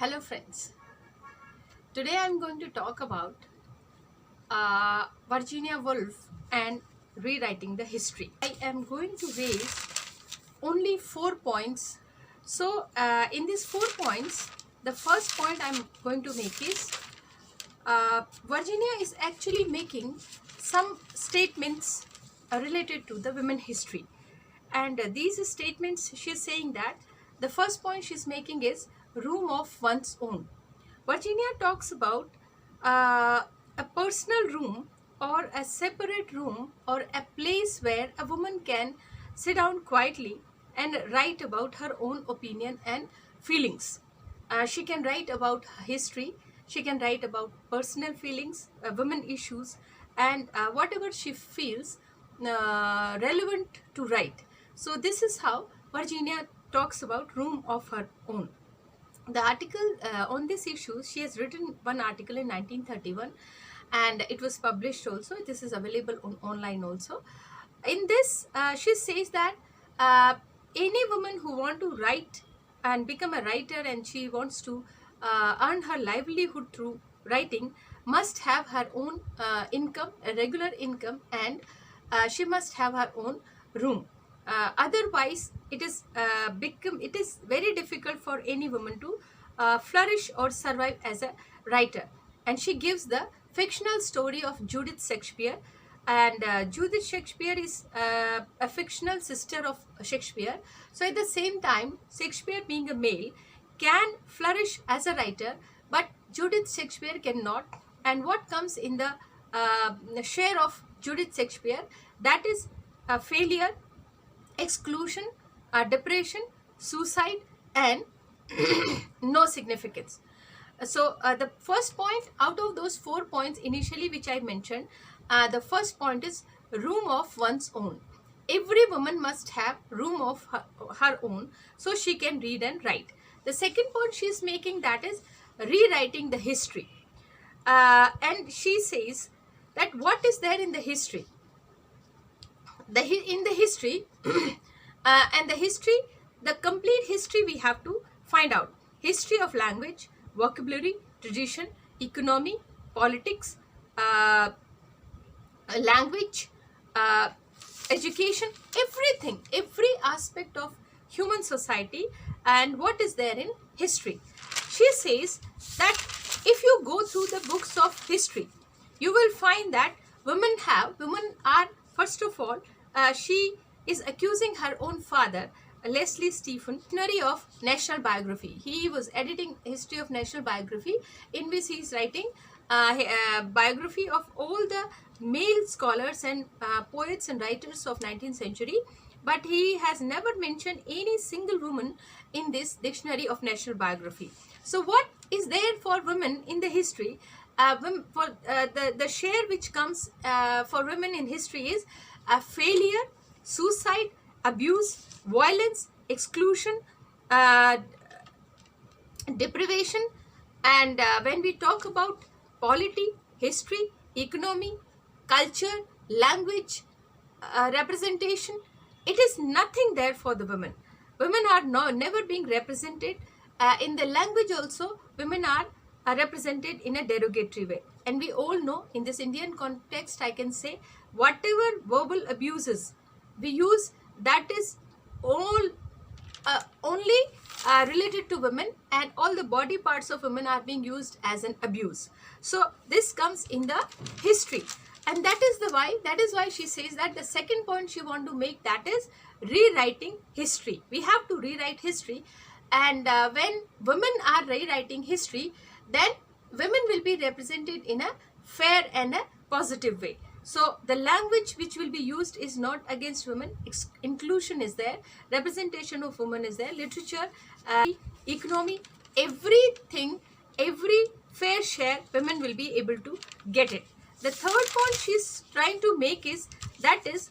Hello friends, today I am going to talk about Virginia Woolf and rewriting the history. I am going to raise only 4 points. So in these 4 points, the first point I am going to make is Virginia is actually making some statements related to the women history. And these statements, she is saying that the first point she is making is room of one's own. Virginia talks about a personal room or a separate room or a place where a woman can sit down quietly and write about her own opinion and feelings. She can write about history, she can write about personal feelings, women issues, and whatever she feels relevant to write. So, this is how Virginia talks about room of her own. The article on this issue, she has written one article in 1931 and it was published also. This is available on online also. In this, she says that any woman who want to write and become a writer and she wants to earn her livelihood through writing must have her own income, a regular income, and she must have her own room. Otherwise, it is very difficult for any woman to flourish or survive as a writer. And she gives the fictional story of Judith Shakespeare. And Judith Shakespeare is a fictional sister of Shakespeare. So at the same time, Shakespeare being a male can flourish as a writer, but Judith Shakespeare cannot. And what comes in the share of Judith Shakespeare, that is a failure, exclusion, depression, suicide, and no significance. So the first point out of those 4 points initially which I mentioned, the first point is room of one's own. Every woman must have room of her own so she can read and write. The second point she is making, that is rewriting the history. And she says that what is there in the history? In the history and the history, the complete history we have to find out. History of language, vocabulary, tradition, economy, politics, language, education, everything, every aspect of human society and what is there in history. She says that if you go through the books of history, you will find that women are, first of all, she is accusing her own father, Leslie Stephen, Dictionary of National Biography. He was editing History of National Biography, in which he is writing biography of all the male scholars and poets and writers of 19th century. But he has never mentioned any single woman in this Dictionary of National Biography. So what is there for women in the history? The share which comes for women in history is failure, suicide, abuse, violence, exclusion, deprivation. And when we talk about polity, history, economy, culture, language, representation, it is nothing there for the women. Women are never being represented. In the language also, women are represented in a derogatory way. And we all know, in this Indian context, I can say, whatever verbal abuses we use, that is all only related to women, and all the body parts of women are being used as an abuse. So this comes in the history, and that is why she says that the second point she want to make, that is rewriting history. We have to rewrite history, and when women are rewriting history, then women will be represented in a fair and a positive way. So the language which will be used is not against women. Inclusion is there, representation of women is there, literature, economy, everything, every fair share women will be able to get it. The third point she's trying to make is that is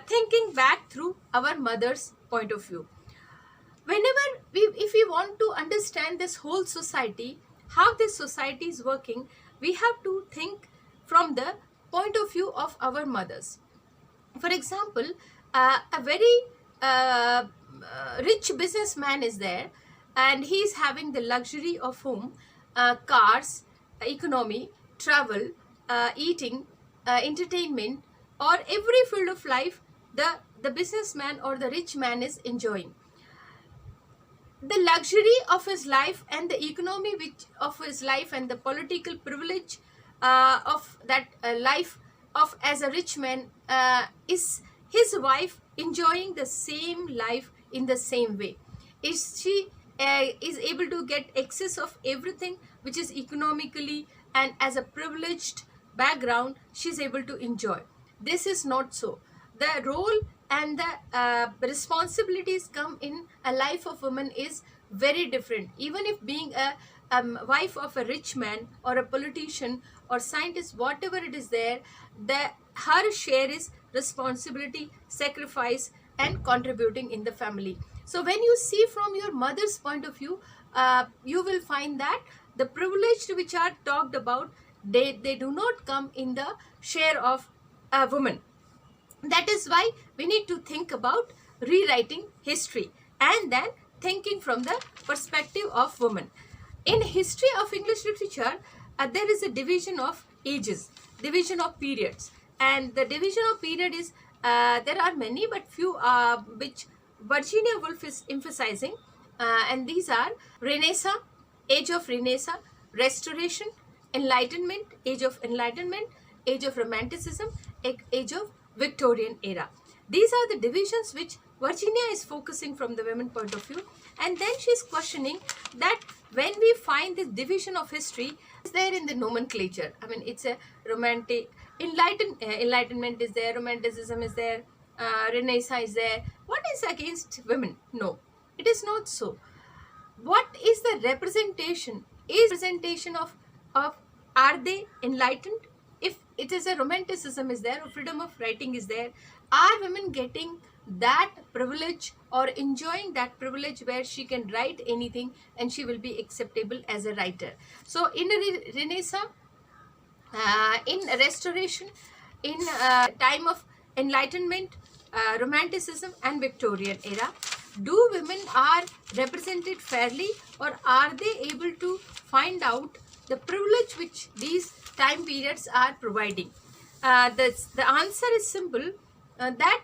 thinking back through our mother's point of view. Whenever if we want to understand this whole society, how this society is working, we have to think from the point of view of our mothers. For example, a very rich businessman is there, and he is having the luxury of home, cars, economy, travel, eating, entertainment, or every field of life the businessman or the rich man is enjoying. The luxury of his life and the economy which of his life and the political privilege of that life of as a rich man is his wife enjoying the same life in the same way. Is she is able to get excess of everything which is economically and as a privileged background she is able to enjoy? This is not so. The role and the responsibilities come in a life of woman is very different. Even if being a wife of a rich man or a politician or scientist, whatever it is there, her share is responsibility, sacrifice, and contributing in the family. So when you see from your mother's point of view, you will find that the privileged which are talked about, they do not come in the share of a woman. That is why we need to think about rewriting history and then thinking from the perspective of women. In history of English literature, there is a division of ages, division of periods, and the division of period is there are many but few which Virginia Woolf is emphasizing, and these are Renaissance, age of Renaissance, Restoration, Enlightenment, age of Enlightenment, age of Romanticism, age of Victorian era. These are the divisions which Virginia is focusing from the women point of view, and then she is questioning that when we find this division of history is there in the nomenclature. I mean, it's a romantic, enlightenment is there, romanticism is there, Renaissance is there. What is against women? No, it is not so. What is the representation? Is representation of are they enlightened? If it is a romanticism is there or freedom of writing is there, are women getting that privilege or enjoying that privilege where she can write anything and she will be acceptable as a writer? So in a Renaissance, in Restoration, in time of Enlightenment, Romanticism and Victorian era, do women are represented fairly, or are they able to find out the privilege which these time periods are providing? The answer is simple, that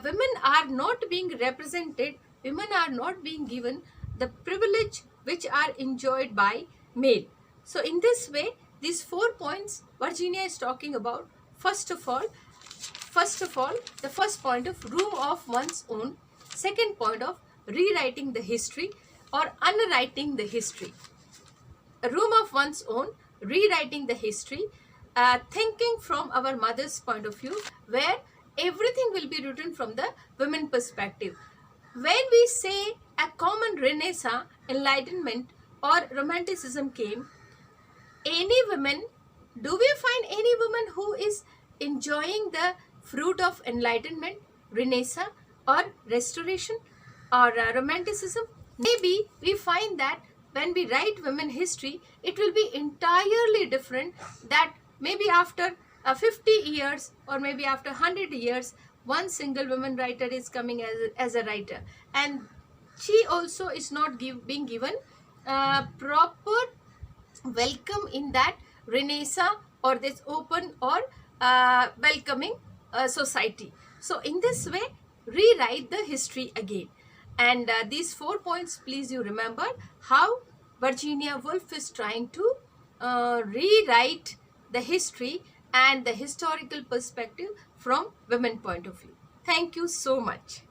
women are not being represented, women are not being given the privilege which are enjoyed by male. So in this way, these 4 points Virginia is talking about. First of all, the first point of room of one's own, second point of rewriting the history or unwriting the history. A room of one's own, rewriting the history, thinking from our mother's point of view, where everything will be written from the women perspective. When we say a common Renaissance, Enlightenment or Romanticism came, any women, do we find any woman who is enjoying the fruit of Enlightenment, Renaissance or Restoration or Romanticism? Maybe we find that when we write women history, it will be entirely different, that maybe after 50 years or maybe after 100 years, one single woman writer is coming as a writer, and she also is not being given proper welcome in that Renaissance or this open or welcoming society. So in this way, rewrite the history again. And these 4 points, please you remember how Virginia Woolf is trying to rewrite the history and the historical perspective from women point of view. Thank you so much.